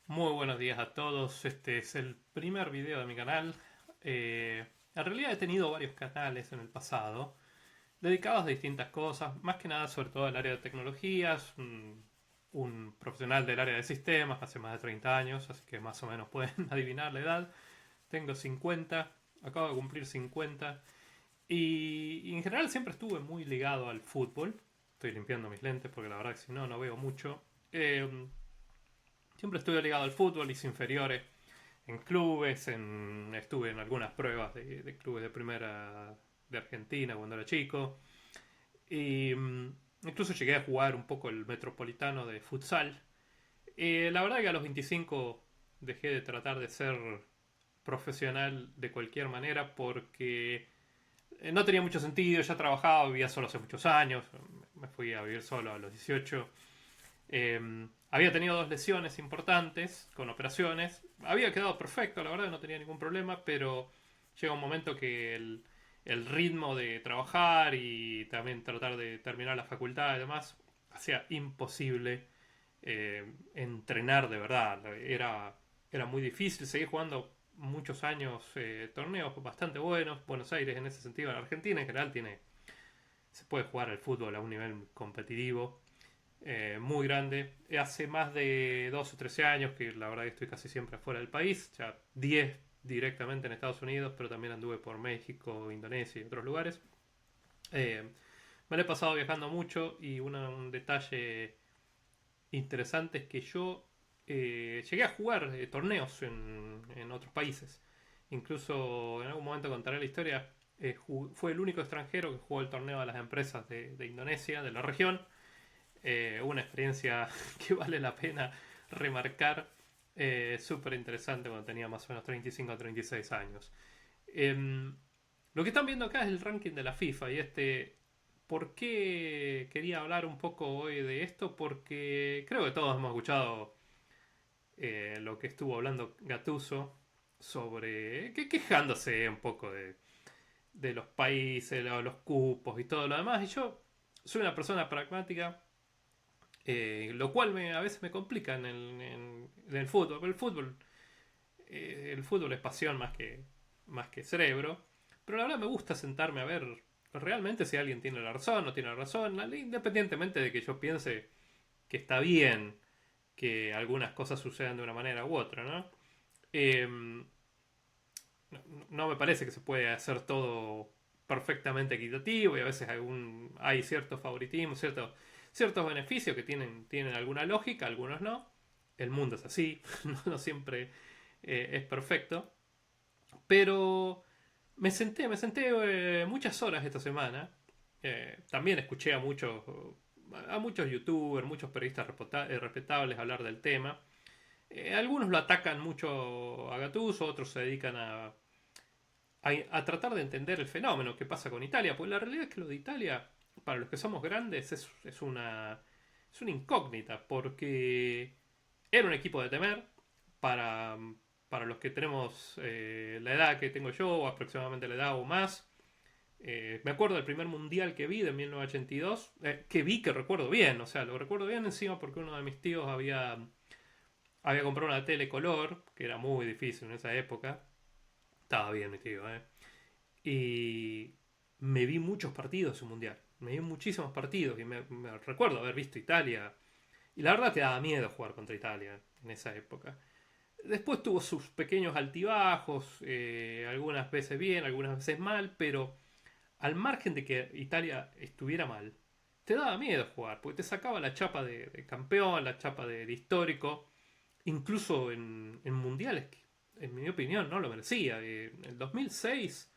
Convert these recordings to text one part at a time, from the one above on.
Muy buenos días a todos. Este es el primer video de mi canal. En realidad he tenido varios canales en el pasado dedicados a distintas cosas, más que nada sobre todo al área de tecnologías. Un profesional del área de sistemas hace más de 30 años, así que más o menos pueden adivinar la edad. Tengo 50, acabo de cumplir 50 y en general siempre estuve muy ligado al fútbol. Estoy limpiando mis lentes porque la verdad que si no, no veo mucho. Siempre estuve ligado al fútbol, hice inferiores en clubes, estuve en algunas pruebas de clubes de primera de Argentina cuando era chico. Y incluso llegué a jugar un poco el metropolitano de futsal. La verdad que a los 25 dejé de tratar de ser profesional de cualquier manera porque no tenía mucho sentido. Ya trabajaba, vivía solo hace muchos años. Me fui a vivir solo a los 18. Había tenido dos lesiones importantes con operaciones. Había quedado perfecto, la verdad, no tenía ningún problema, pero llega un momento que el ritmo de trabajar y también tratar de terminar la facultad y demás hacía imposible entrenar de verdad. Era muy difícil. Seguí jugando muchos años torneos bastante buenos. Buenos Aires en ese sentido, la Argentina en general se puede jugar al fútbol a un nivel competitivo muy grande. Hace más de 12 o 13 años que la verdad que estoy casi siempre fuera del país, ya 10 directamente en Estados Unidos, pero también anduve por México, Indonesia y otros lugares. Eh, Me lo he pasado viajando mucho y un detalle interesante es que yo llegué a jugar torneos en otros países. Incluso en algún momento contaré la historia. Fue el único extranjero que jugó el torneo de las empresas de Indonesia, de la región. Una experiencia que vale la pena remarcar, súper interesante cuando tenía más o menos 35 o 36 años. Lo que están viendo acá es el ranking de la FIFA y ¿por qué quería hablar un poco hoy de esto? Porque creo que todos hemos escuchado lo que estuvo hablando Gattuso sobre, quejándose un poco de los países, los cupos y todo lo demás. Y yo soy una persona pragmática, lo cual a veces me complica en el fútbol. Pero el fútbol es pasión más que cerebro. Pero la verdad me gusta sentarme a ver realmente si alguien tiene la razón o no tiene la razón, independientemente de que yo piense que está bien que algunas cosas sucedan de una manera u otra, ¿no? No, no me parece que se puede hacer todo perfectamente equitativo y a veces hay cierto favoritismo, ciertos beneficios que tienen alguna lógica, algunos no. El mundo es así, no siempre es perfecto. Pero me senté muchas horas esta semana. También escuché a muchos youtubers, muchos periodistas respetables hablar del tema. Algunos lo atacan mucho a Gattuso, otros se dedican a tratar de entender el fenómeno que pasa con Italia, pues la realidad es que lo de Italia, para los que somos grandes, es una incógnita, porque era un equipo de temer para, para los que tenemos la edad que tengo yo, o aproximadamente la edad o más. Me acuerdo del primer mundial que vi de 1982, que recuerdo bien, o sea, lo recuerdo bien encima porque uno de mis tíos había comprado una tele color, que era muy difícil en esa época. Estaba bien mi tío, ¿eh? Y me vi muchos partidos en mundial. Me vi muchísimos partidos y me recuerdo haber visto Italia. Y la verdad te daba miedo jugar contra Italia en esa época. Después tuvo sus pequeños altibajos, algunas veces bien, algunas veces mal, pero al margen de que Italia estuviera mal, te daba miedo jugar, porque te sacaba la chapa de campeón, la chapa de histórico, incluso en mundiales que, en mi opinión, no lo merecía. En el 2006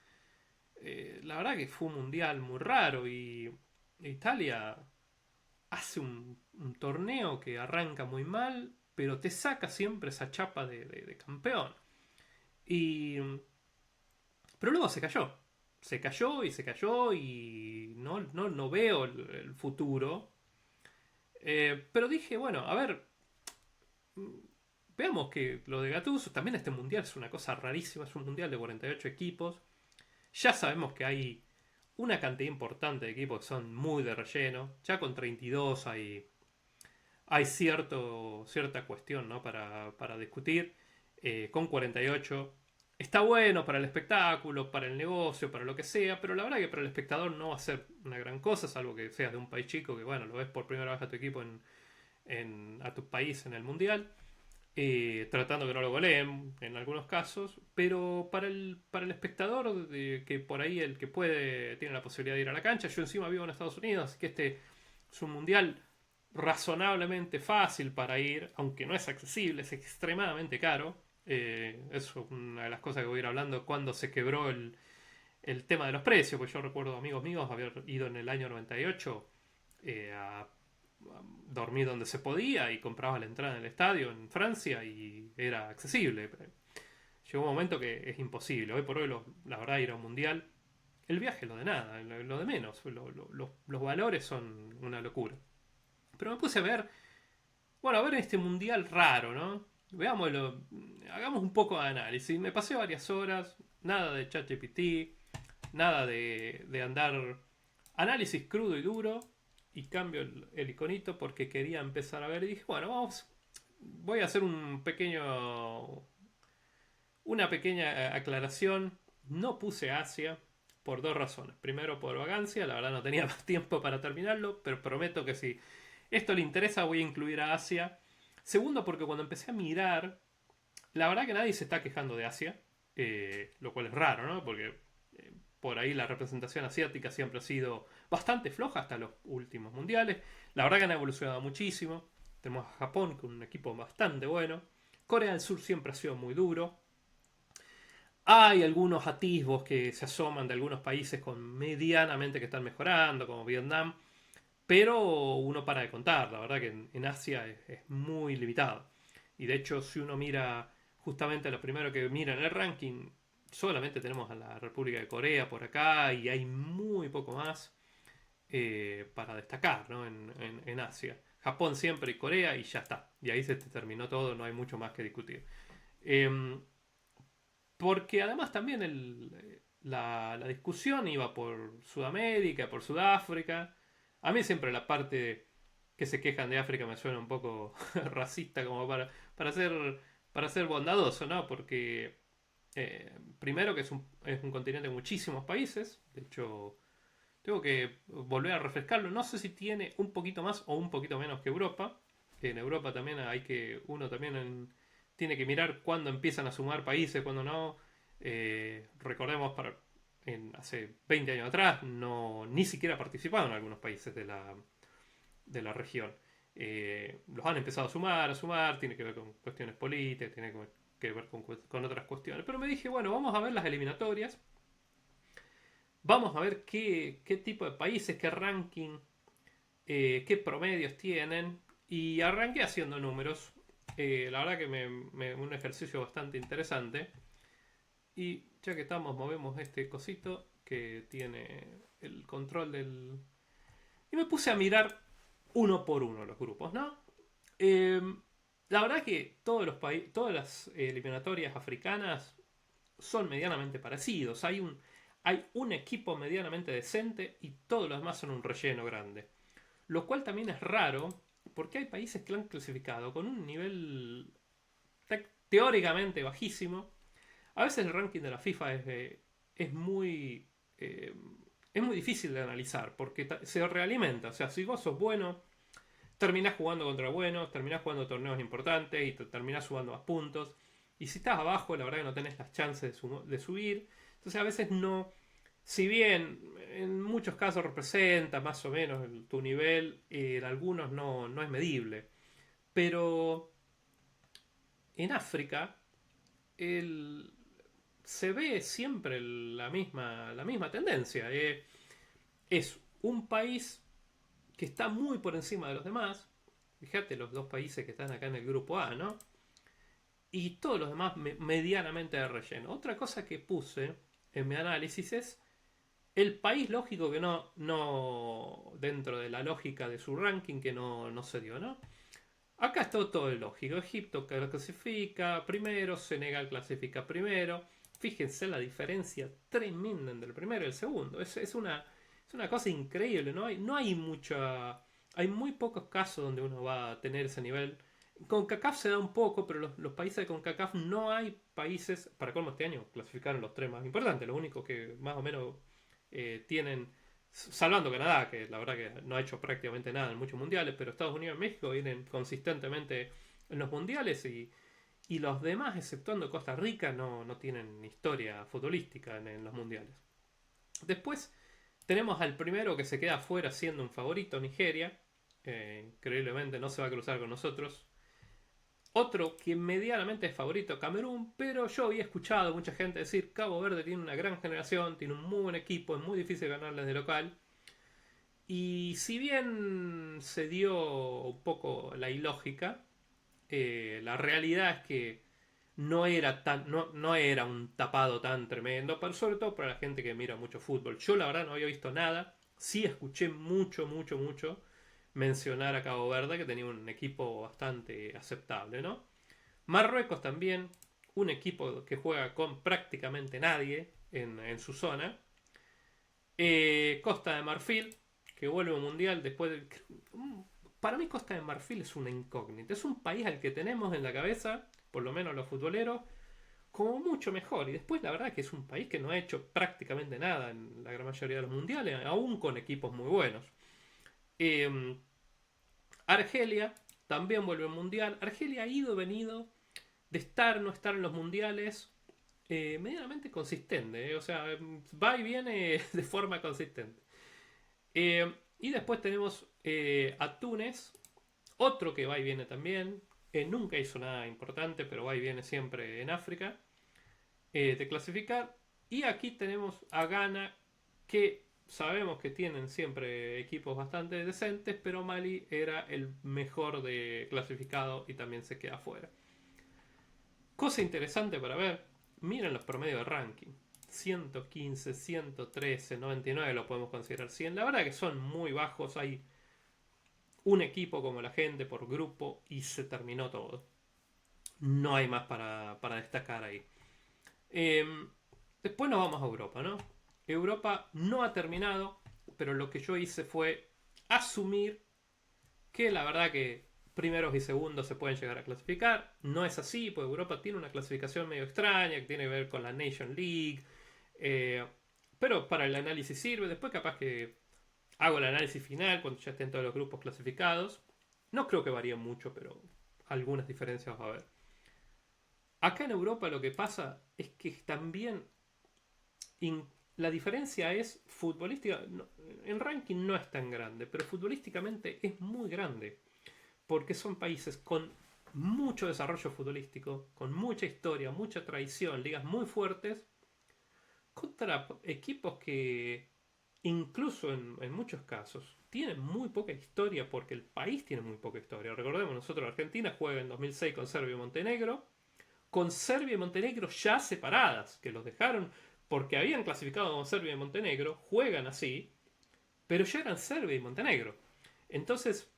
la verdad que fue un mundial muy raro y Italia hace un torneo que arranca muy mal, pero te saca siempre esa chapa de campeón. Y, pero luego se cayó. Se cayó y se cayó y no veo el futuro. Pero dije, bueno, a ver, veamos que lo de Gattuso, también este mundial es una cosa rarísima, es un mundial de 48 equipos. Ya sabemos que hay una cantidad importante de equipos que son muy de relleno. Ya con 32 hay hay cierta cuestión, ¿no? Para discutir. Con 48 está bueno para el espectáculo, para el negocio, para lo que sea, pero la verdad que para el espectador no va a ser una gran cosa, salvo que seas de un país chico, que bueno, lo ves por primera vez a tu equipo a tu país en el mundial, tratando que no lo goleen en algunos casos, pero para el espectador, que por ahí el que puede tiene la posibilidad de ir a la cancha, yo encima vivo en Estados Unidos, así que este es un mundial razonablemente fácil para ir, aunque no es accesible, es extremadamente caro. Es una de las cosas que voy a ir hablando cuando se quebró el tema de los precios, pues yo recuerdo amigos míos haber ido en el año 98 a dormir donde se podía y compraba la entrada en el estadio en Francia y era accesible. Llegó un momento que es imposible. Hoy por hoy, la verdad, ir a un mundial, el viaje es lo de nada, lo de menos. Los valores son una locura. Pero me puse a ver, bueno, a ver este mundial raro, ¿no? Veámoslo, hagamos un poco de análisis. Me pasé varias horas, nada de ChatGPT, nada de andar análisis crudo y duro, y cambio el iconito porque quería empezar a ver y dije, bueno, voy a hacer una pequeña aclaración. No puse Asia por dos razones. Primero, por vagancia, la verdad no tenía más tiempo para terminarlo, pero prometo que si esto le interesa voy a incluir a Asia. Segundo, porque cuando empecé a mirar, la verdad que nadie se está quejando de Asia, lo cual es raro, ¿no? Porque por ahí la representación asiática siempre ha sido bastante floja hasta los últimos mundiales. La verdad que han evolucionado muchísimo. Tenemos a Japón con un equipo bastante bueno. Corea del Sur siempre ha sido muy duro. Hay algunos atisbos que se asoman de algunos países con medianamente que están mejorando, como Vietnam, pero uno para de contar. La verdad que en Asia es muy limitado. Y de hecho, si uno mira justamente lo primero que mira en el ranking, solamente tenemos a la República de Corea por acá y hay muy poco más para destacar, ¿no? en Asia. Japón siempre y Corea y ya está. Y ahí se terminó todo, no hay mucho más que discutir. Eh, Porque además también la discusión iba por Sudamérica, por Sudáfrica. A mí siempre la parte que se quejan de África me suena un poco racista como para ser bondadoso, ¿no? Porque primero que es un continente de muchísimos países. De hecho, tengo que volver a refrescarlo. No sé si tiene un poquito más o un poquito menos que Europa. Que en Europa también uno también tiene que mirar cuándo empiezan a sumar países, cuándo no. Recordemos, hace 20 años atrás, ni siquiera participaban algunos países de la región. Los han empezado a sumar, tiene que ver con cuestiones políticas, tiene que ver con otras cuestiones. Pero me dije, bueno, vamos a ver las eliminatorias. Vamos a ver qué tipo de países, qué ranking, qué promedios tienen. Y arranqué haciendo números. La verdad que un ejercicio bastante interesante. Y ya que estamos, movemos este cosito que tiene el control del... Y me puse a mirar uno por uno los grupos, ¿no? Eh, la verdad que todas las eliminatorias africanas son medianamente parecidos. Hay un equipo medianamente decente y todos los demás son un relleno grande. Lo cual también es raro porque hay países que lo han clasificado con un nivel teóricamente bajísimo. A veces el ranking de la FIFA es muy eh, es muy difícil de analizar porque se realimenta. O sea, si vos sos bueno, terminás jugando contra buenos, terminás jugando torneos importantes y terminás sumando más puntos. Y si estás abajo, la verdad que no tenés las chances de subir. Entonces a veces no, si bien en muchos casos representa más o menos tu nivel, en algunos no es medible. Pero en África el, se ve siempre la misma tendencia. Es un país que está muy por encima de los demás. Fíjate los dos países que están acá en el grupo A, ¿no? Y todos los demás medianamente de relleno. Otra cosa que puse en mi análisis es el país lógico que no dentro de la lógica de su ranking que no se dio, ¿no? Acá está todo lógico. Egipto clasifica primero, Senegal clasifica primero. Fíjense la diferencia tremenda entre el primero y el segundo. Es una cosa increíble. No hay mucha hay muy pocos casos donde uno va a tener ese nivel. Con CACAF se da un poco, pero los países de CONCACAF no hay países, para colmo este año clasificaron los tres más importantes, lo único que más o menos tienen, salvando Canadá, que la verdad que no ha hecho prácticamente nada en muchos mundiales, pero Estados Unidos y México vienen consistentemente en los mundiales y los demás, exceptuando Costa Rica, no tienen historia futbolística en los mundiales. Después tenemos al primero que se queda fuera siendo un favorito, Nigeria. Increíblemente no se va a cruzar con nosotros. Otro que medianamente es favorito, Camerún, pero yo había escuchado a mucha gente decir Cabo Verde tiene una gran generación, tiene un muy buen equipo, es muy difícil ganarles de local. Y si bien se dio un poco la ilógica, la realidad es que no era un tapado tan tremendo, pero sobre todo para la gente que mira mucho fútbol. Yo la verdad no había visto nada, sí escuché mucho mencionar a Cabo Verde, que tenía un equipo bastante aceptable, ¿no? Marruecos también, un equipo que juega con prácticamente nadie en su zona. Costa de Marfil, que vuelve un mundial después del... Para mí Costa de Marfil es una incógnita. Es un país al que tenemos en la cabeza, por lo menos los futboleros, como mucho mejor. Y después la verdad que es un país que no ha hecho prácticamente nada en la gran mayoría de los mundiales, aún con equipos muy buenos. Eh, Argelia también vuelve al mundial. Argelia ha ido, venido, de estar, no estar en los mundiales, medianamente consistente. O sea, va y viene de forma consistente. Y después tenemos a Túnez, otro que va y viene también. Nunca hizo nada importante, pero va y viene siempre en África. De clasificar. Y aquí tenemos a Ghana, que sabemos que tienen siempre equipos bastante decentes, pero Mali era el mejor de clasificado y también se queda fuera. Cosa interesante para ver, miren los promedios de ranking. 115, 113, 99 lo podemos considerar 100. La verdad que son muy bajos, hay un equipo como la gente por grupo y se terminó todo. No hay más para destacar ahí. Eh, Después nos vamos a Europa, ¿no? Europa no ha terminado, pero lo que yo hice fue asumir que la verdad que primeros y segundos se pueden llegar a clasificar. No es así, porque Europa tiene una clasificación medio extraña que tiene que ver con la Nation League. eh, pero para el análisis sirve. Después capaz que hago el análisis final cuando ya estén todos los grupos clasificados. No creo que varíe mucho, pero algunas diferencias va a haber. Acá en Europa lo que pasa es que también la diferencia es futbolística. En ranking no es tan grande, pero futbolísticamente es muy grande. Porque son países con mucho desarrollo futbolístico, con mucha historia, mucha tradición, ligas muy fuertes, contra equipos que incluso en muchos casos tienen muy poca historia porque el país tiene muy poca historia. Recordemos, nosotros Argentina juega en 2006 con Serbia y Montenegro ya separadas, que los dejaron porque habían clasificado con Serbia y Montenegro, juegan así, pero ya eran Serbia y Montenegro. Entonces,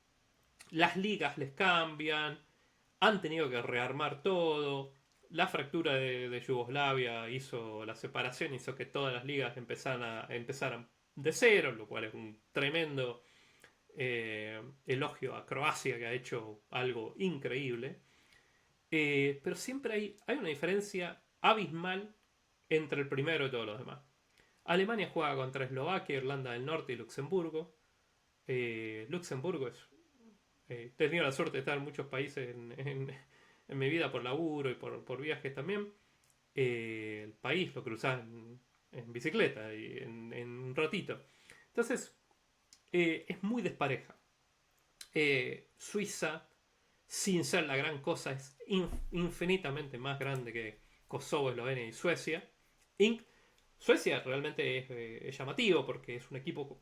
las ligas les cambian, han tenido que rearmar todo. La fractura de Yugoslavia hizo la separación, hizo que todas las ligas empezaran de cero, lo cual es un tremendo elogio a Croacia, que ha hecho algo increíble. Pero siempre hay una diferencia abismal entre el primero y todos los demás. Alemania juega contra Eslovaquia, Irlanda del Norte y Luxemburgo. Luxemburgo es... he tenido la suerte de estar en muchos países en mi vida por laburo y por viajes también. El país lo cruzás en bicicleta y en un ratito. Entonces, es muy despareja. Suiza, sin ser la gran cosa, es infinitamente más grande que Kosovo, Eslovenia y Suecia. Suecia realmente es llamativo porque es un equipo,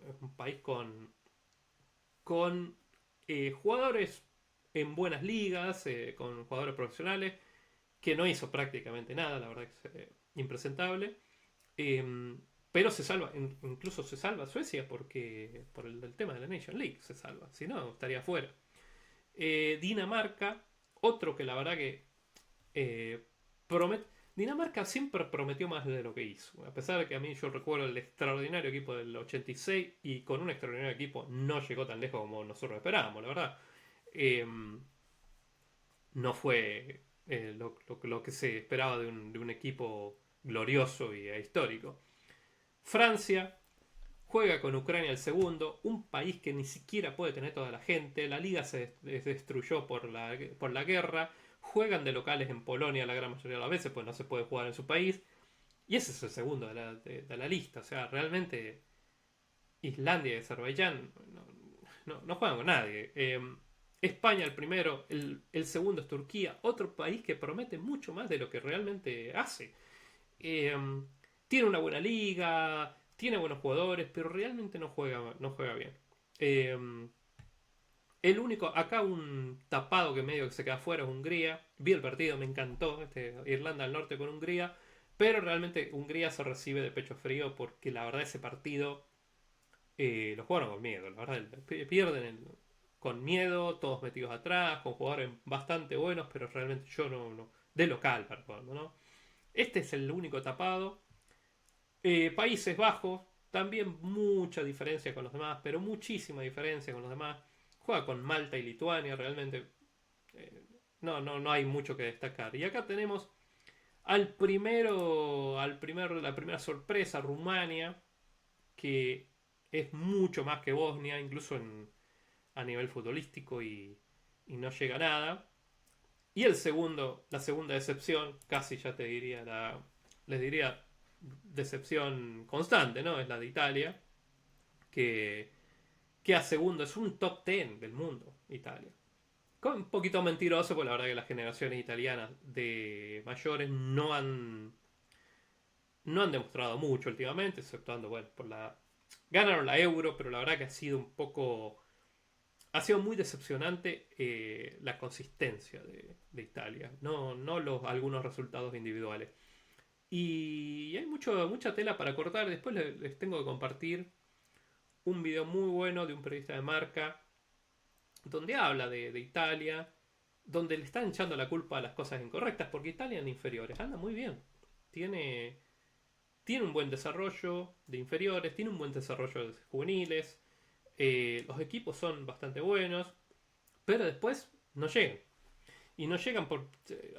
es un país con jugadores en buenas ligas, con jugadores profesionales, que no hizo prácticamente nada, la verdad que es impresentable. Pero se salva, incluso se salva Suecia porque por el tema de la Nation League se salva, si no estaría fuera. Dinamarca, otro que la verdad que promete, Dinamarca siempre prometió más de lo que hizo. A pesar de que a mí yo recuerdo el extraordinario equipo del 86 y con un extraordinario equipo no llegó tan lejos como nosotros esperábamos, la verdad. Eh, no fue lo que se esperaba de un equipo glorioso e histórico. Francia juega con Ucrania el segundo, un país que ni siquiera puede tener toda la gente, la liga se destruyó por la guerra, juegan de locales en Polonia la gran mayoría de las veces, pues no se puede jugar en su país, y ese es el segundo de la lista, o sea, realmente Islandia y Azerbaiyán no juegan con nadie. España el primero, el segundo es Turquía, otro país que promete mucho más de lo que realmente hace. Eh, tiene una buena liga, tiene buenos jugadores, pero realmente no juega bien. Eh, el único, acá un tapado que medio que se queda fuera es Hungría. Vi el partido, me encantó, Irlanda del Norte con Hungría, pero realmente Hungría se recibe de pecho frío porque la verdad ese partido lo jugaron con miedo, la verdad, pierden con miedo, todos metidos atrás, con jugadores bastante buenos, pero realmente yo de local, perdón, ¿no? Este es el único tapado. Países Bajos, también mucha diferencia con los demás, pero muchísima diferencia con los demás. Juega con Malta y Lituania, realmente eh, no hay mucho que destacar. Y acá tenemos la primera sorpresa, Rumania, que es mucho más que Bosnia, incluso a nivel futbolístico y no llega a nada. Y la segunda decepción, casi ya te diría, les diría decepción constante, ¿no? Es la de Italia, que queda segundo, es un top 10 del mundo, Italia. Un poquito mentiroso, porque la verdad que las generaciones italianas de mayores no han demostrado mucho últimamente, exceptuando, bueno, ganaron la Euro, pero la verdad que ha sido un poco. Ha sido muy decepcionante la consistencia de Italia, no algunos resultados individuales. Y hay mucha tela para cortar. Después les tengo que compartir un video muy bueno de un periodista de marca donde habla de Italia, donde le están echando la culpa a las cosas incorrectas, porque Italia en inferiores anda muy bien. Tiene, tiene un buen desarrollo de inferiores, tiene un buen desarrollo de juveniles, los equipos son bastante buenos, pero después no llegan. Y no llegan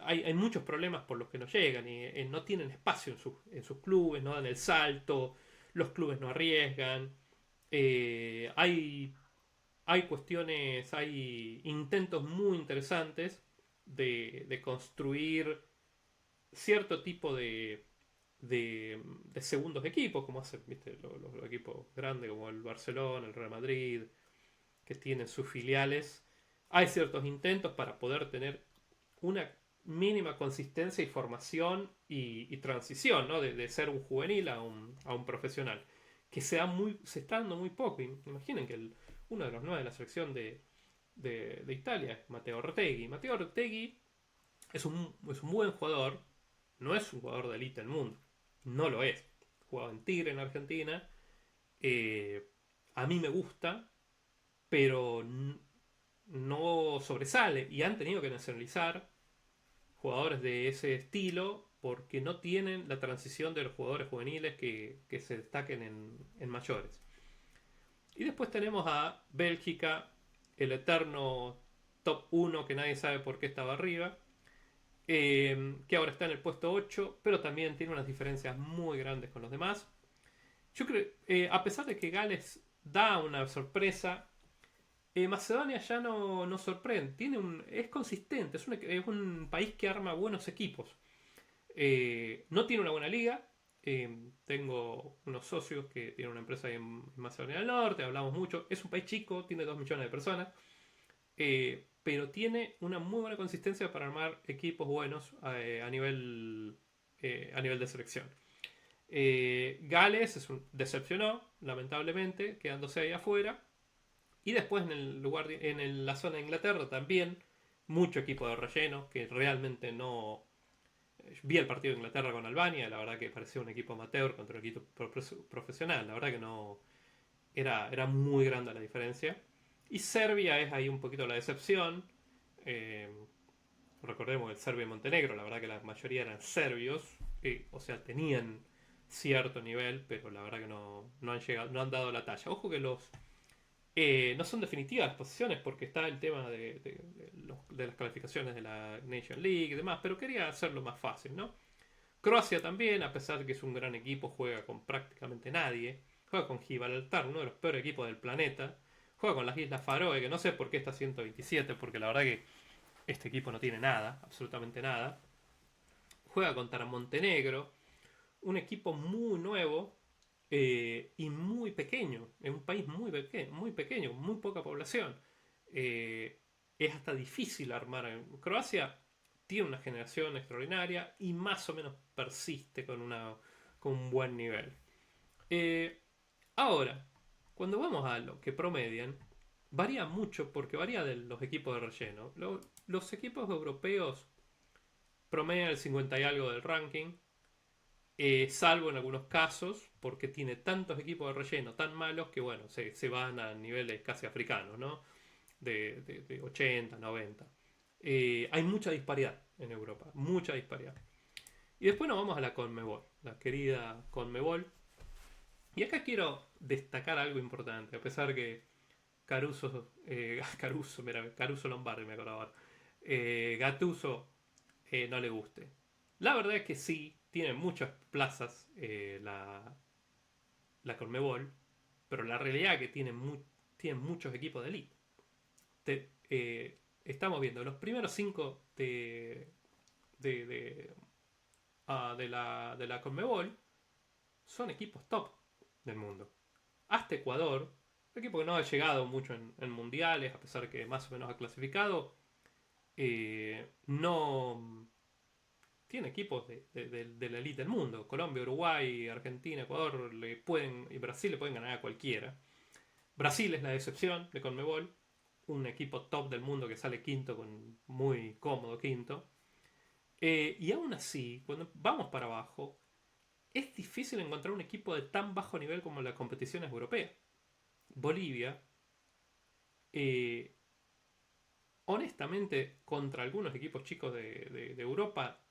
hay muchos problemas por los que no llegan y no tienen espacio en sus clubes, no dan el salto, los clubes no arriesgan. eh, hay, hay cuestiones, hay intentos muy interesantes de construir cierto tipo de segundos equipos, como hacen ¿viste? Los equipos grandes como el Barcelona, el Real Madrid, que tienen sus filiales. Hay ciertos intentos para poder tener una mínima consistencia y formación y transición, ¿no? De ser un juvenil a un profesional. Que se está dando muy poco. Imaginen que uno de los nueve de la selección de Italia es Matteo Ortegui. Matteo Ortegui es un buen jugador, no es un jugador de élite del mundo. No lo es. Jugado en Tigre en Argentina. eh, a mí me gusta, pero no sobresale. Y han tenido que nacionalizar jugadores de ese estilo porque no tienen la transición de los jugadores juveniles que se destaquen en mayores. Y después tenemos a Bélgica, el eterno top 1 que nadie sabe por qué estaba arriba, que ahora está en el puesto 8, pero también tiene unas diferencias muy grandes con los demás. Yo creo, a pesar de que Gales da una sorpresa, Macedonia ya no sorprende, es consistente, es un país que arma buenos equipos. No tiene una buena liga. Tengo unos socios que tienen una empresa en Macedonia del Norte, hablamos mucho. Es un país chico, tiene 2 millones de personas, pero tiene una muy buena consistencia para armar equipos buenos a nivel de selección. Gales decepcionó, lamentablemente, quedándose ahí afuera. Y después la zona de Inglaterra también, mucho equipo de relleno que realmente no. Vi el partido de Inglaterra con Albania, la verdad que parecía un equipo amateur contra un equipo profesional, la verdad que no. Era muy grande la diferencia. Y Serbia es ahí un poquito la decepción, eh, recordemos el Serbia y Montenegro, la verdad que la mayoría eran serbios, o sea, tenían cierto nivel, pero la verdad que no han llegado, no han dado la talla. Ojo que los no son definitivas las posiciones porque está el tema de las calificaciones de la Nation League y demás, pero quería hacerlo más fácil, ¿no? Croacia también, a pesar de que es un gran equipo, juega con prácticamente nadie. Juega con Gibraltar, uno de los peores equipos del planeta. Juega con las Islas Faroe, que no sé por qué está 127, porque la verdad que este equipo no tiene nada, absolutamente nada. Juega contra Montenegro, un equipo muy nuevo y muy pequeño. Es un país muy pequeño, muy poca población. Es hasta difícil armar. Croacia tiene una generación extraordinaria y más o menos persiste con un buen nivel. Eh, Ahora, cuando vamos a lo que promedian, varía mucho porque varía de los equipos de relleno. Los equipos europeos promedian el 50 y algo del ranking, salvo en algunos casos, porque tiene tantos equipos de relleno tan malos que, bueno, se van a niveles casi africanos, ¿no? De 80, 90. Hay mucha disparidad en Europa, mucha disparidad. Y después nos vamos a la Conmebol, la querida Conmebol. Y acá quiero destacar algo importante, a pesar que Caruso, mira, Caruso Lombardi me acordaba ahora, Gattuso no le guste. La verdad es que sí, tiene muchas plazas la Conmebol, pero la realidad es que tiene muchos equipos de elite. Estamos viendo los primeros 5 de, de, de la Conmebol son equipos top del mundo. Hasta Ecuador, un equipo que no ha llegado mucho en mundiales, a pesar que más o menos ha clasificado, no tiene equipos de la elite del mundo. Colombia, Uruguay, Argentina, Ecuador y Brasil le pueden ganar a cualquiera. Brasil es la excepción de Conmebol, un equipo top del mundo que sale quinto, muy cómodo quinto. Y aún así, cuando vamos para abajo, es difícil encontrar un equipo de tan bajo nivel como las competiciones europeas. Bolivia, eh, honestamente, contra algunos equipos chicos de Europa,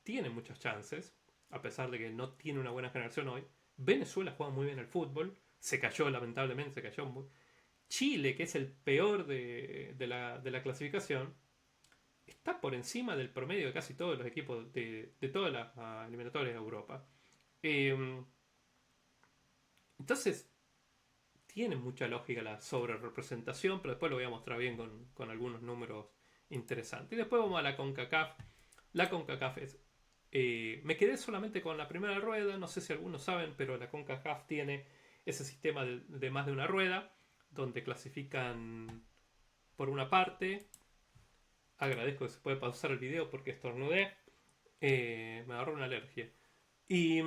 tiene muchas chances, a pesar de que no tiene una buena generación hoy. Venezuela juega muy bien el fútbol, se cayó lamentablemente, se cayó muy... Chile, que es el peor de la clasificación, está por encima del promedio de casi todos los equipos de todas las eliminatorias de Europa. Eh, entonces, tiene mucha lógica la sobrerepresentación, pero después lo voy a mostrar bien con algunos números interesantes. Y después vamos a la CONCACAF. La CONCACAF es... me quedé solamente con la primera rueda, no sé si algunos saben, pero la CONCACAF tiene ese sistema de más de una rueda, donde clasifican por una parte. Agradezco que se puede pausar el video porque estornudé. Me agarró una alergia. Y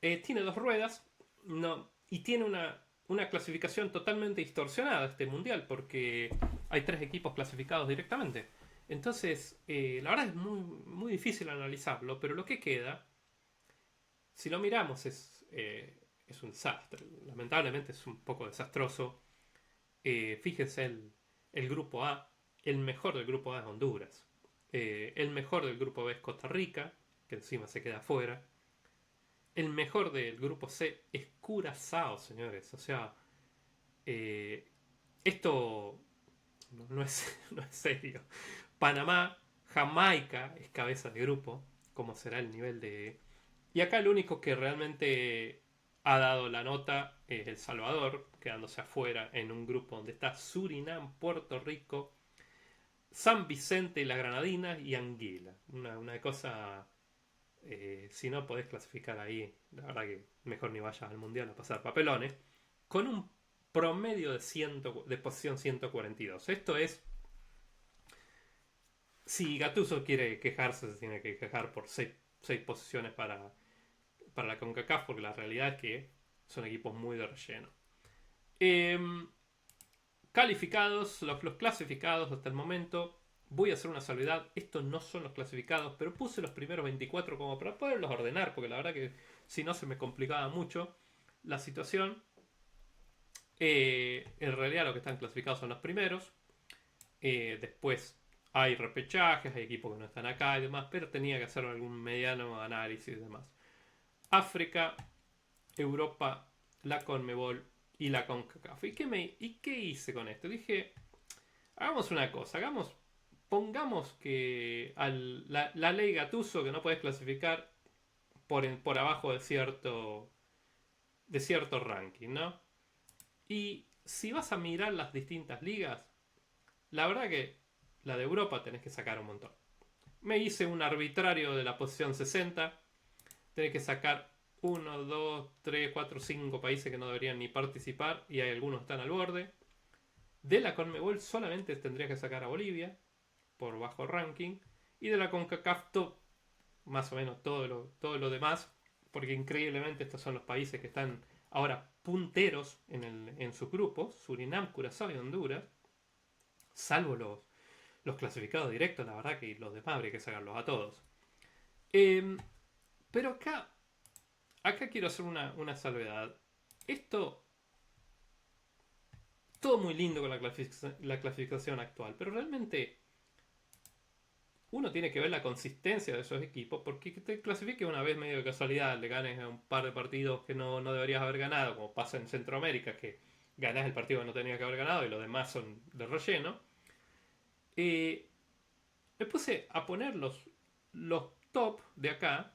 tiene dos ruedas. No, y tiene una clasificación totalmente distorsionada este mundial porque hay 3 equipos clasificados directamente. Entonces, la verdad es muy difícil analizarlo, pero lo que queda, si lo miramos, es un desastre. Lamentablemente es un poco desastroso. Fíjense el grupo A. El mejor del grupo A es Honduras. El mejor del grupo B es Costa Rica, que encima se queda afuera. El mejor del grupo C es Curazao, señores. O sea, esto no es, no es serio. Panamá, Jamaica es cabeza de grupo, como será el nivel de... Y acá el único que realmente ha dado la nota es El Salvador, quedándose afuera en un grupo donde está Surinam, Puerto Rico, San Vicente y la Granadina y Anguila. Una cosa... si no podés clasificar ahí, la verdad que mejor ni vayas al mundial a pasar papelones. Con un promedio de posición 142. Esto es. Si Gattuso quiere quejarse, se tiene que quejar por 6 posiciones para la CONCACAF, porque la realidad es que son equipos muy de relleno. Calificados, los clasificados hasta el momento. Voy a hacer una salvedad. Estos no son los clasificados, pero puse los primeros 24 como para poderlos ordenar, porque la verdad que si no se me complicaba mucho la situación. En realidad lo que están clasificados son los primeros. Después Hay repechajes, hay equipos que no están acá y demás, pero tenía que hacer algún mediano análisis y demás. África, Europa, la CONMEBOL y la CONCACAF. ¿Y qué hice con esto? Dije, hagamos una cosa, pongamos que la ley Gattuso, que no puedes clasificar por abajo de cierto ranking, ¿no? Y si vas a mirar las distintas ligas, la verdad que la de Europa tenés que sacar un montón. Me hice un arbitrario de la posición 60. Tenés que sacar 1, 2, 3, 4, 5 países que no deberían ni participar y hay algunos que están al borde. De la CONMEBOL solamente tendrías que sacar a Bolivia por bajo ranking. Y de la CONCACAF más o menos todo lo demás. Porque increíblemente estos son los países que están ahora punteros en sus grupos. Surinam, Curazao y Honduras. Salvo los clasificados directos, la verdad que los demás habría que sacarlos a todos. Pero acá quiero hacer una salvedad. Esto, todo muy lindo con la clasificación actual, pero realmente uno tiene que ver la consistencia de esos equipos, porque que te clasifique una vez medio de casualidad, le ganes a un par de partidos que no deberías haber ganado, como pasa en Centroamérica, que ganas el partido que no tenías que haber ganado y los demás son de relleno. Eh, Me puse a poner los top de acá,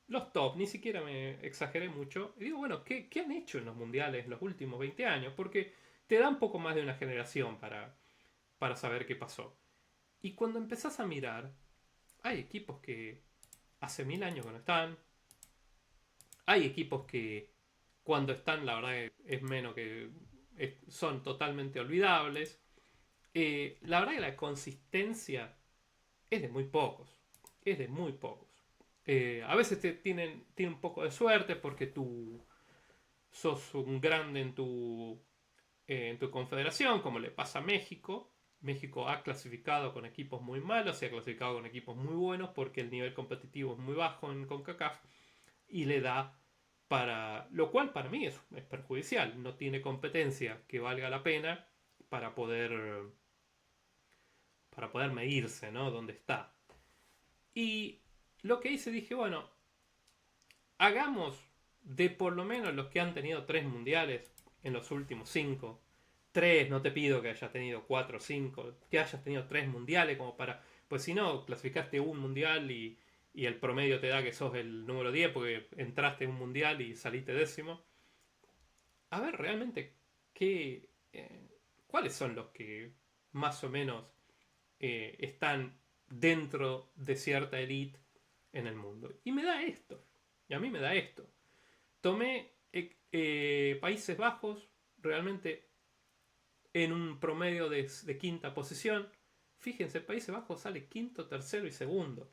los top, ni siquiera me exageré mucho. Y digo, bueno, ¿qué han hecho en los mundiales los últimos 20 años? Porque te da un poco más de una generación para saber qué pasó. Y cuando empezás a mirar, hay equipos que hace 1000 años que no están. Hay equipos que cuando están, la verdad es menos que son totalmente olvidables. La verdad que la consistencia es de muy pocos. Es de muy pocos. A veces tienen un poco de suerte porque tú sos un grande en tu confederación, como le pasa a México. México ha clasificado con equipos muy malos y ha clasificado con equipos muy buenos porque el nivel competitivo es muy bajo en CONCACAF y le da lo cual para mí es perjudicial. No tiene competencia que valga la pena para poder, para poder medirse, ¿no? Dónde está. Y lo que hice, dije, bueno, hagamos de por lo menos los que han tenido 3 mundiales en los últimos 5. 3, no te pido que hayas tenido 4 o 5, que hayas tenido 3 mundiales como para... Pues si no, clasificaste un mundial y el promedio te da que sos el número 10 porque entraste en un mundial y saliste décimo. A ver realmente cuáles son los que más o menos están dentro de cierta elite en el mundo. Y me da esto. Y a mí me da esto. Tomé Países Bajos realmente en un promedio de quinta posición. Fíjense, Países Bajos sale quinto, tercero y segundo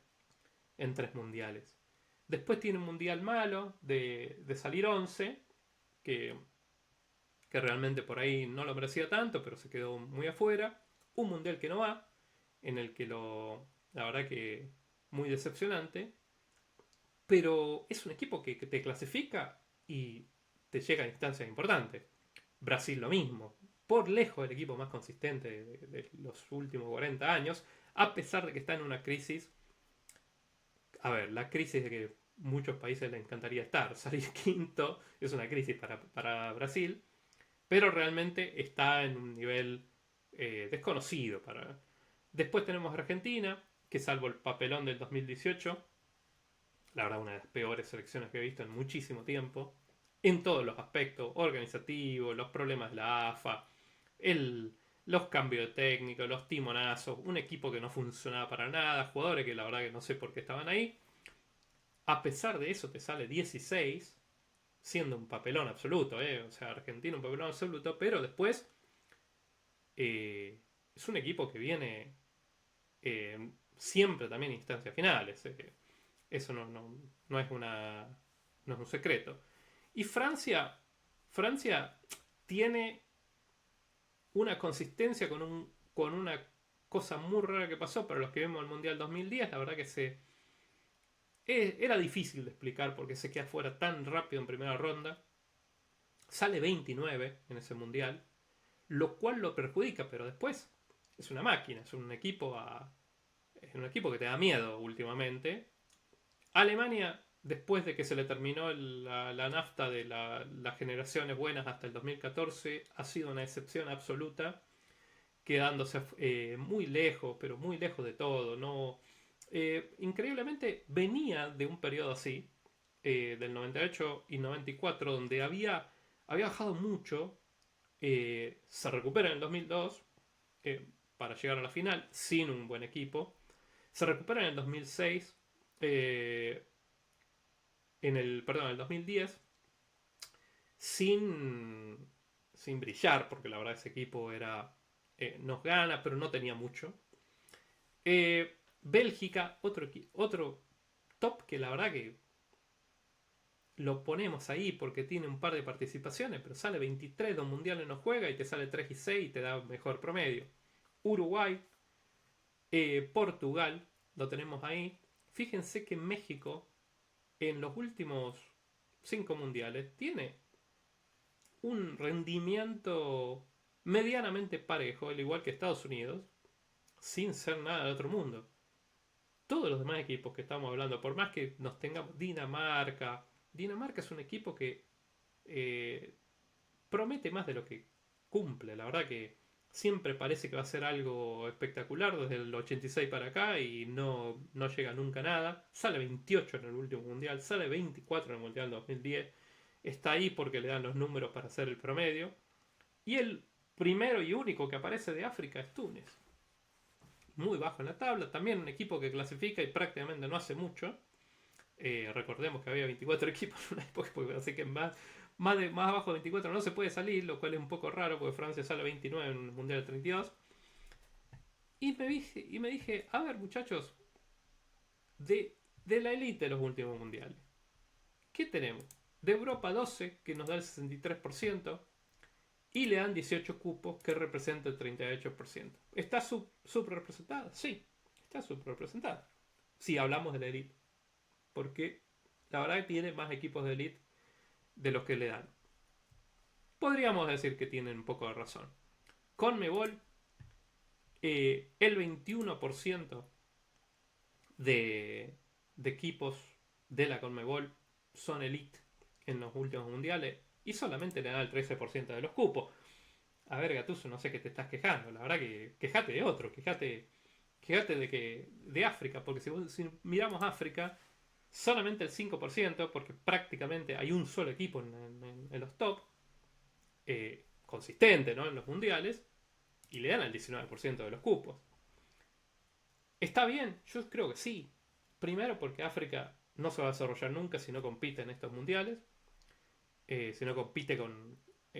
en 3 mundiales. Después tiene un mundial malo de salir 11, que, que realmente por ahí no lo merecía tanto, pero se quedó muy afuera. Un mundial que no va, en el que la verdad que muy decepcionante. Pero es un equipo que te clasifica y te llega a instancias importantes. Brasil lo mismo. Por lejos el equipo más consistente de los últimos 40 años, a pesar de que está en una crisis. A ver, la crisis de que muchos países les encantaría estar. Salir quinto es una crisis para Brasil, pero realmente está en un nivel desconocido. Después tenemos Argentina, que salvo el papelón del 2018, la verdad una de las peores selecciones que he visto en muchísimo tiempo, en todos los aspectos, organizativos, los problemas de la AFA, los cambios de técnico, los timonazos, un equipo que no funcionaba para nada, jugadores que la verdad que no sé por qué estaban ahí. A pesar de eso te sale 16, siendo un papelón absoluto, o sea, Argentina un papelón absoluto, pero después es un equipo que viene siempre también en instancias finales. Eso no es no es un secreto. Y Francia tiene una consistencia con una cosa muy rara que pasó para los que vemos el Mundial 2010. La verdad que era difícil de explicar porque se queda fuera tan rápido en primera ronda. Sale 29 en ese Mundial, lo cual lo perjudica, pero después es una máquina, es un equipo que te da miedo últimamente. Alemania, después de que se le terminó la nafta de las generaciones buenas hasta el 2014, ha sido una excepción absoluta, quedándose muy lejos, pero muy lejos de todo. No, increíblemente venía de un periodo así, del 98 y 94, donde había bajado mucho. Se recupera en el 2002 eh, para llegar a la final sin un buen equipo. Se recupera en el 2006, eh, perdón, en el 2010, sin, sin brillar, porque la verdad ese equipo nos gana, pero no tenía mucho. Bélgica, otro top que la verdad que lo ponemos ahí porque tiene un par de participaciones, pero sale 23, dos mundiales no juega y te sale 3 y 6 y te da mejor promedio. Uruguay, Portugal, lo tenemos ahí. Fíjense que México en los últimos 5 mundiales tiene un rendimiento medianamente parejo, al igual que Estados Unidos, sin ser nada del otro mundo. Todos los demás equipos que estamos hablando, por más que nos tengamos Dinamarca es un equipo que eh, promete más de lo que cumple. La verdad que siempre parece que va a ser algo espectacular desde el 86 para acá y no llega nunca a nada. Sale 28 en el último mundial, sale 24 en el mundial 2010. Está ahí porque le dan los números para hacer el promedio. Y el primero y único que aparece de África es Túnez. Muy bajo en la tabla, también un equipo que clasifica y prácticamente no hace mucho. Recordemos que había 24 equipos en una época, así que más abajo de 24 no se puede salir, lo cual es un poco raro porque Francia sale 29 en el Mundial del 32. Y me dije, a ver muchachos, de la élite de los últimos mundiales, ¿qué tenemos? De Europa 12, que nos da el 63%, y le dan 18 cupos, que representa el 38%. ¿Está subrepresentada? Sí, está subrepresentada. Si hablamos de la élite. Porque la verdad que tiene más equipos de élite de los que le dan. Podríamos decir que tienen un poco de razón. Conmebol, el 21% de, de equipos de la Conmebol son elite en los últimos mundiales y solamente le dan el 13% de los cupos. A ver, Gatuso, no sé qué te estás quejando. La verdad que quejate de otro, quejate de África, porque si miramos África, solamente el 5%, porque prácticamente hay un solo equipo en los top, consistente, ¿no? En los mundiales, y le dan el 19% de los cupos. ¿Está bien? Yo creo que sí. Primero porque África no se va a desarrollar nunca si no compite en estos mundiales, si no compite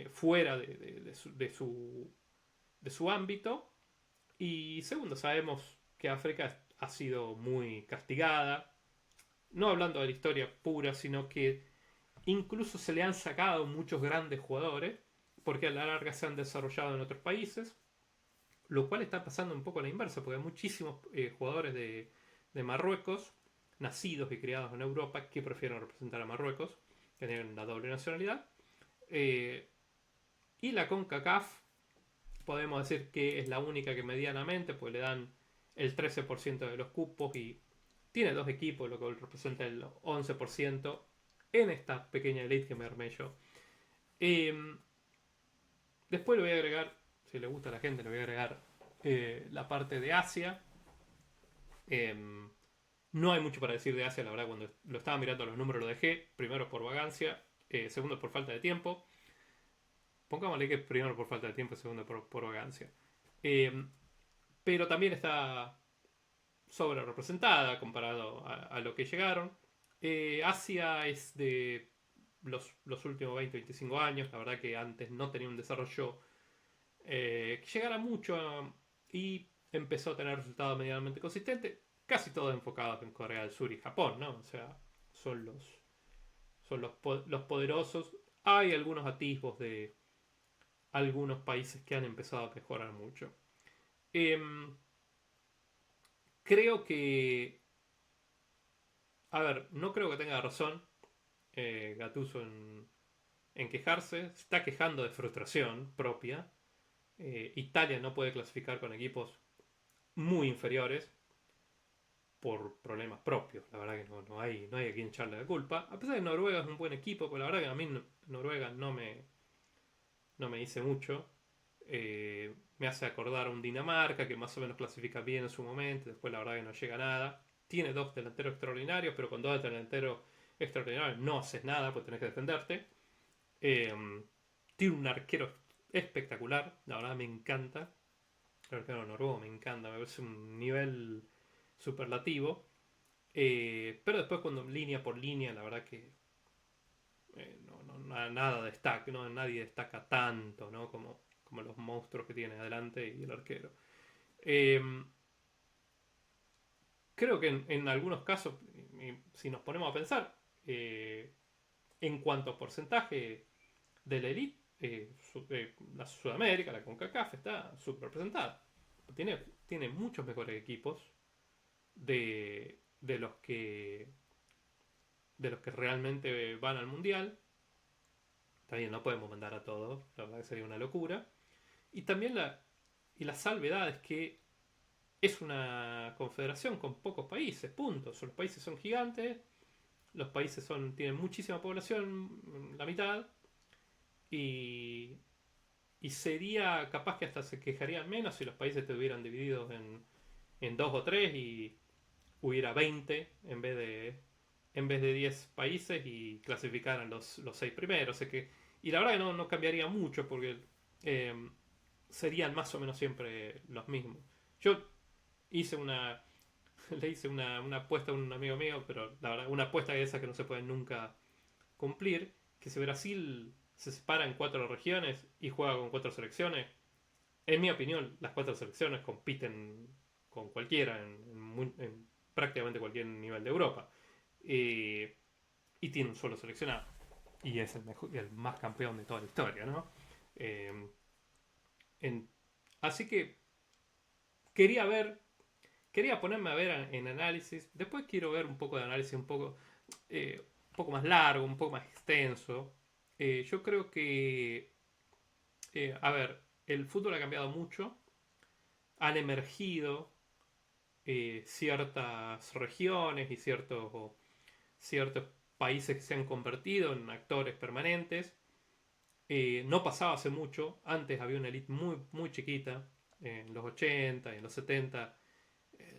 fuera de su ámbito. Y segundo, sabemos que África ha sido muy castigada, no hablando de la historia pura, sino que incluso se le han sacado muchos grandes jugadores, porque a la larga se han desarrollado en otros países, lo cual está pasando un poco a la inversa, porque hay muchísimos jugadores de Marruecos, nacidos y criados en Europa, que prefieren representar a Marruecos, que tienen la doble nacionalidad. Eh, y la CONCACAF, podemos decir que es la única que medianamente, pues le dan el 13% de los cupos y tiene dos equipos, lo que representa el 11% en esta pequeña elite que me armé yo. Eh, Después le voy a agregar, si le gusta a la gente, le voy a agregar la parte de Asia. Eh, no hay mucho para decir de Asia, la verdad, cuando lo estaba mirando los números lo dejé. Primero por vagancia, segundo por falta de tiempo. Pongámosle que primero por falta de tiempo y segundo por vagancia. Eh, pero también está sobre representada comparado a lo que llegaron. Asia es de los últimos 20-25 años, la verdad que antes no tenía un desarrollo que llegara mucho y empezó a tener resultados medianamente consistentes, casi todos enfocados en Corea del Sur y Japón, ¿no? O sea, son los poderosos. Hay algunos atisbos de algunos países que han empezado a mejorar mucho. Em, Creo que, a ver, no creo que tenga razón Gattuso en quejarse. Se está quejando de frustración propia. Italia no puede clasificar con equipos muy inferiores por problemas propios. La verdad que no hay a quien echarle la culpa. A pesar de que Noruega es un buen equipo, pues la verdad que a mí Noruega no me dice mucho. Me hace acordar a un Dinamarca que más o menos clasifica bien en su momento. Después la verdad que no llega a nada. Tiene dos delanteros extraordinarios, pero con dos delanteros extraordinarios no haces nada, pues tenés que defenderte. Eh, Tiene un arquero espectacular. La verdad me encanta. El arquero noruego me encanta. Me parece un nivel superlativo. Pero después cuando línea por línea, la verdad que nada destaca, nadie destaca tanto, ¿no? Como los monstruos que tiene adelante y el arquero. Eh, Creo que en algunos casos, si nos ponemos a pensar, eh, en cuanto a porcentaje de la elite, la Sudamérica, la CONCACAF está subrepresentada. Tiene muchos mejores equipos de los que realmente van al mundial. También no podemos mandar a todos, la verdad que sería una locura. Y también la salvedad es que es una confederación con pocos países, puntos. Los países son gigantes, los países tienen muchísima población, la mitad, y, y sería capaz que hasta se quejarían menos si los países estuvieran divididos en dos o tres y hubiera 20 en vez de 10 países y clasificaran los 6 primeros. Y la verdad que no cambiaría mucho porque eh, serían más o menos siempre los mismos. Yo hice una. Le hice una apuesta a un amigo mío, pero la verdad, una apuesta de esas que no se puede nunca cumplir, que si Brasil se separa en 4 regiones y juega con 4 selecciones, en mi opinión, las 4 selecciones compiten con cualquiera en prácticamente cualquier nivel de Europa. Eh, y tiene un solo seleccionado. Y es el más campeón de toda la historia, ¿no? Eh, en- Así que quería ver, quería ponerme a ver en análisis. Después quiero ver un poco de análisis un poco más largo, un poco más extenso. Yo creo que, a ver, el fútbol ha cambiado mucho. Han emergido ciertas regiones y ciertos países que se han convertido en actores permanentes. No pasaba hace mucho. Antes había una élite muy, muy chiquita, en los 80 y en los 70.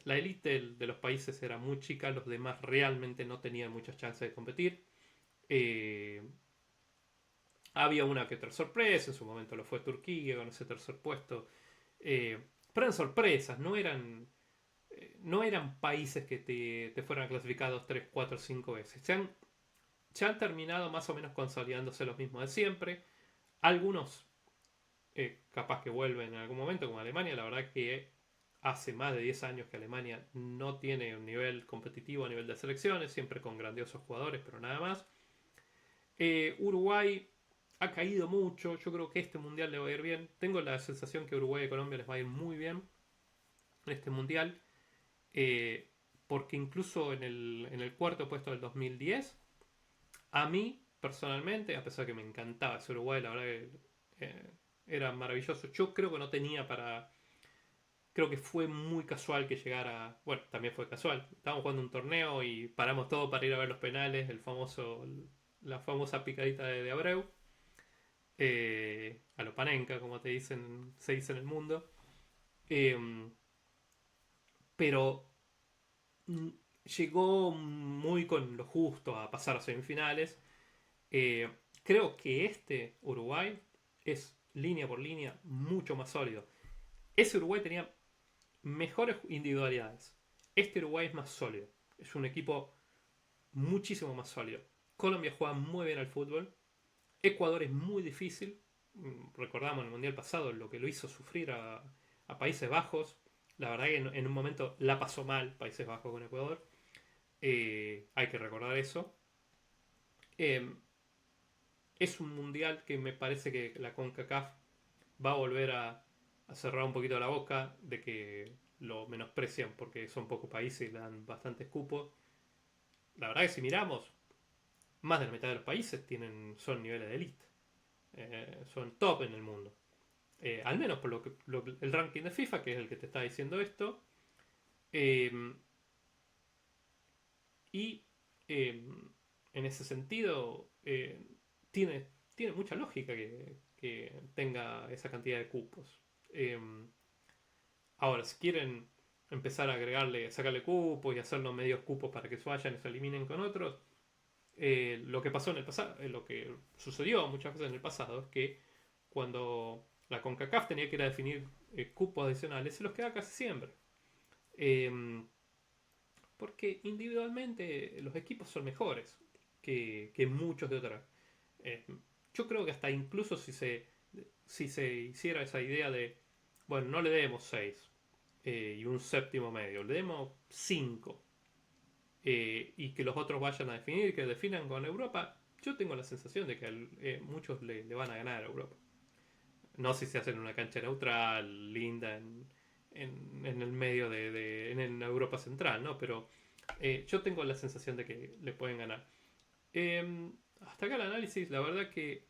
La élite de los países era muy chica, los demás realmente no tenían muchas chances de competir. Eh, Había una que otra sorpresa, en su momento lo fue Turquía con ese tercer puesto. Pero eran sorpresas, no eran países que te fueran clasificados 3 4 5 veces. Se han terminado más o menos consolidándose los mismos de siempre. Algunos capaz que vuelven en algún momento, como Alemania. La verdad que hace más de 10 años que Alemania no tiene un nivel competitivo a nivel de selecciones, siempre con grandiosos jugadores, pero nada más. Uruguay ha caído mucho. Yo creo que este mundial le va a ir bien. Tengo la sensación que Uruguay y Colombia les va a ir muy bien en este mundial. eh, Porque incluso en el cuarto puesto del 2010, a mí personalmente, a pesar de que me encantaba ese Uruguay, la verdad que era maravilloso. Yo creo que no tenía para. Creo que fue muy casual que llegara. Bueno, también fue casual. Estábamos jugando un torneo y paramos todo para ir a ver los penales, la famosa picadita de Abreu. A lo Panenka, como se dice en el mundo. Eh, pero mm, llegó muy con lo justo a pasar a semifinales. Eh, Creo que este Uruguay es línea por línea mucho más sólido. Ese Uruguay tenía mejores individualidades. Este Uruguay es más sólido. Es un equipo muchísimo más sólido. Colombia juega muy bien al fútbol. Ecuador es muy difícil. Recordamos en el Mundial pasado lo que lo hizo sufrir a Países Bajos. La verdad que en un momento la pasó mal Países Bajos con Ecuador. Hay que recordar eso. Eh, es un mundial que me parece que la CONCACAF va a volver a cerrar un poquito la boca de que lo menosprecian porque son pocos países y le dan bastantes cupos. La verdad que si miramos, más de la mitad de los países son niveles de elite. Son top en el mundo. Al menos por el ranking de FIFA, que es el que te está diciendo esto. Eh, y en ese sentido, tiene, tiene mucha lógica que tenga esa cantidad de cupos. Eh, Ahora, si quieren empezar a agregarle, sacarle cupos y hacerlo medios cupos para que se vayan y se eliminen con otros, lo que pasó en el pasado, lo que sucedió muchas veces en el pasado es que cuando la CONCACAF tenía que ir a definir cupos adicionales, se los quedaba casi siempre. Eh, Porque individualmente los equipos son mejores que muchos de otras. Eh, yo creo que hasta incluso si se hiciera esa idea de, bueno, no le demos 6 y un séptimo medio, le demos 5 y que los otros vayan a definir, que definan con Europa, yo tengo la sensación de que muchos le van a ganar a Europa. No sé si se hacen una cancha neutral, linda, en el medio en Europa Central, ¿no? Pero yo tengo la sensación de que le pueden ganar. Hasta acá el análisis, la verdad que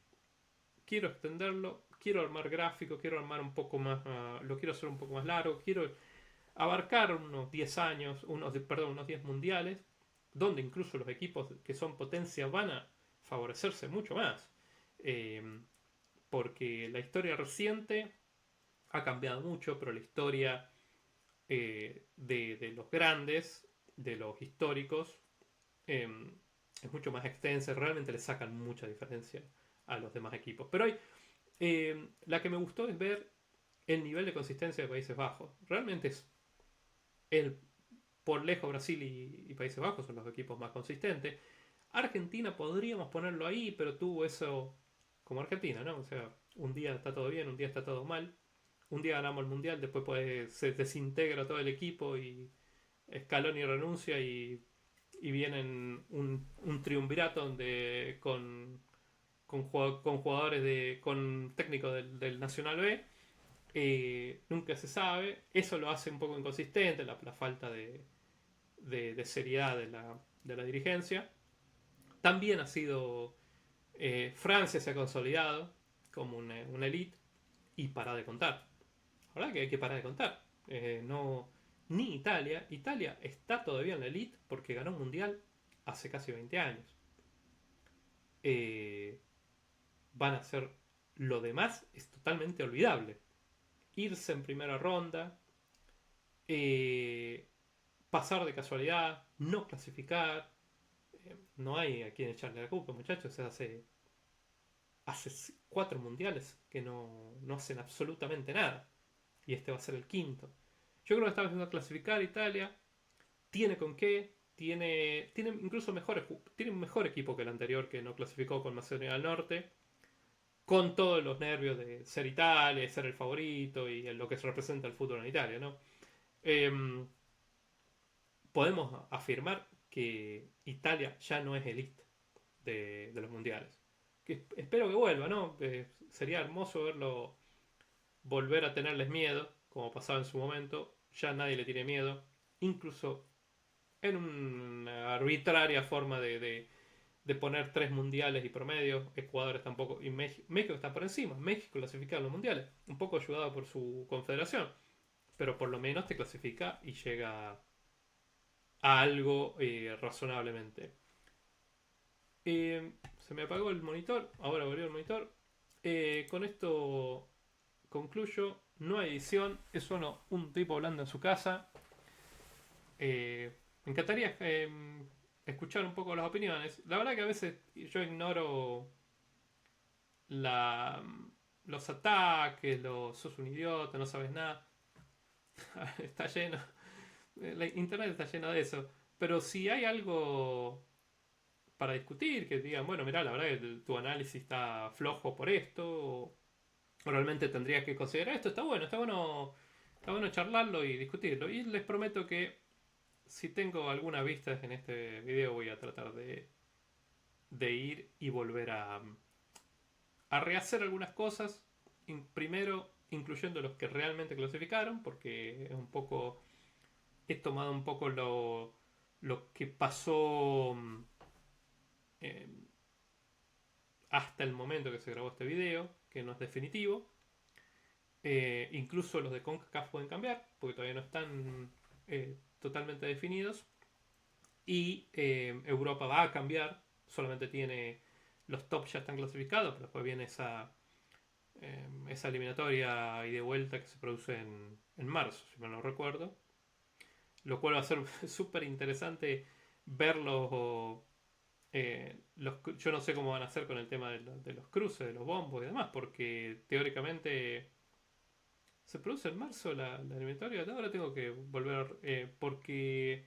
quiero extenderlo, quiero armar gráficos, quiero armar un poco más, lo quiero hacer un poco más largo, quiero abarcar unos 10 años, perdón, unos 10 mundiales, donde incluso los equipos que son potencia van a favorecerse mucho más. Eh, Porque la historia reciente ha cambiado mucho, pero la historia de los grandes, de los históricos, eh, es mucho más extensa y realmente le sacan mucha diferencia a los demás equipos. Pero la que me gustó es ver el nivel de consistencia de Países Bajos. Realmente es el, por lejos Brasil y Países Bajos son los equipos más consistentes. Argentina podríamos ponerlo ahí, pero tuvo eso como Argentina, ¿no? O sea, un día está todo bien, un día está todo mal. Un día ganamos el mundial, después se desintegra todo el equipo y Scaloni renuncia y vienen un triunvirato donde con jugadores con técnicos del Nacional B. Nunca se sabe. Eso lo hace un poco inconsistente, la falta de seriedad de la dirigencia. También ha sido. Francia se ha consolidado como una elite y para de contar. La verdad que hay que parar de contar. No, ni Italia. Italia está todavía en la elite porque ganó un mundial hace casi 20 años. Eh, Van a ser lo demás es totalmente olvidable. Irse en primera ronda, eh, pasar de casualidad, no clasificar. No hay a quien echarle la culpa, muchachos. O sea, hace 4 mundiales que no hacen absolutamente nada. Y este va a ser el quinto. Yo creo que está empezando a clasificar Italia. Tiene con qué. Tiene incluso tiene un mejor equipo que el anterior que no clasificó con Macedonia del Norte. Con todos los nervios de ser Italia, de ser el favorito y en lo que se representa el fútbol en Italia, ¿no? Em, Podemos afirmar que Italia ya no es elite de los mundiales. Que espero que vuelva, ¿no? Sería hermoso verlo volver a tenerles miedo, como pasaba en su momento. Ya nadie le tiene miedo. Incluso en una arbitraria forma de poner 3 mundiales y promedio. Ecuador tampoco. Y México está por encima. México clasifica a los mundiales. Un poco ayudado por su confederación. Pero por lo menos te clasifica y llega a algo razonablemente. Se me apagó el monitor. Ahora volvió el monitor. Con esto concluyo. No hay edición. Es solo un tipo hablando en su casa. Me encantaría escuchar un poco las opiniones. La verdad que a veces yo ignoro la, los ataques, sos un idiota, no sabes nada. Está lleno. La internet está llena de eso. Pero si hay algo para discutir, que digan, bueno, mira, la verdad que tu análisis está flojo por esto, o realmente tendrías que considerar esto, está bueno charlarlo y discutirlo. Y les prometo que si tengo alguna vista en este video voy a tratar de ir y volver a rehacer algunas cosas. Primero, incluyendo los que realmente clasificaron, porque es un poco. He tomado un poco lo que pasó eh, hasta el momento que se grabó este video, que no es definitivo. Incluso los de CONCACAF pueden cambiar, porque todavía no están totalmente definidos. Y Europa va a cambiar, solamente tiene los top ya están clasificados, pero después viene esa eliminatoria y de vuelta que se produce en marzo, si mal no recuerdo. Lo cual va a ser súper interesante verlos. Yo no sé cómo van a hacer con el tema de los cruces, de los bombos y demás, porque teóricamente se produce en marzo la eliminatoria. Ahora tengo que volver, porque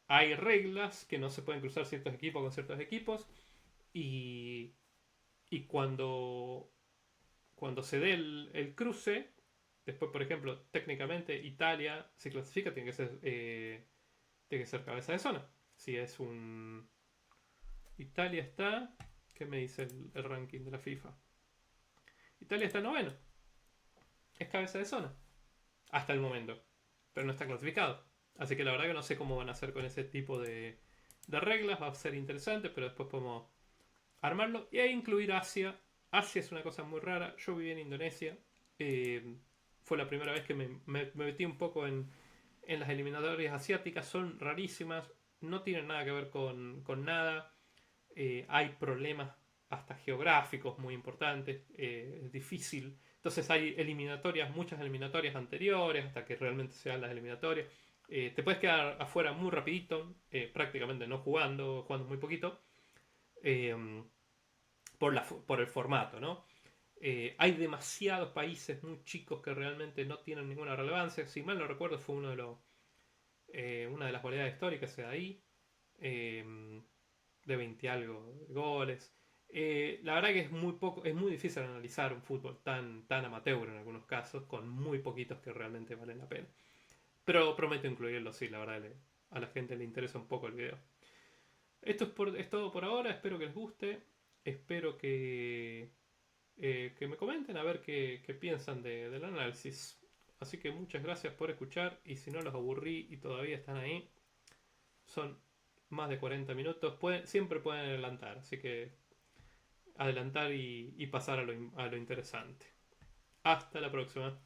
hay reglas que no se pueden cruzar ciertos equipos con ciertos equipos y, y cuando se dé el cruce, después, por ejemplo, técnicamente Italia se clasifica, tiene que ser cabeza de zona. Si es un... Italia está... ¿Qué me dice el ranking de la FIFA? Italia está noveno. Es cabeza de zona. Hasta el momento. Pero no está clasificado. Así que la verdad que no sé cómo van a hacer con ese tipo de reglas. Va a ser interesante, pero después podemos armarlo. Y incluir Asia. Asia es una cosa muy rara. Yo viví en Indonesia. Fue la primera vez que me metí un poco en las eliminatorias asiáticas. Son rarísimas. No tienen nada que ver con nada. Hay problemas hasta geográficos muy importantes. Es difícil. Entonces hay muchas eliminatorias anteriores hasta que realmente se dan las eliminatorias. Te puedes quedar afuera muy rapidito, prácticamente no jugando muy poquito, eh, por el formato, ¿no? Hay demasiados países muy chicos que realmente no tienen ninguna relevancia. Si mal no recuerdo, fue una de las goleadas históricas de ahí, de 20 algo de goles. La verdad que es muy poco, es muy difícil analizar un fútbol tan amateur en algunos casos, con muy poquitos que realmente valen la pena. Pero prometo incluirlo, sí, la verdad a la gente le interesa un poco el video. Es todo por ahora, espero que les guste, espero que me comenten a ver qué piensan del análisis. Así que muchas gracias por escuchar y si no los aburrí y todavía están ahí, son más de 40 minutos, siempre pueden adelantar, así que adelantar y pasar a lo interesante. Hasta la próxima.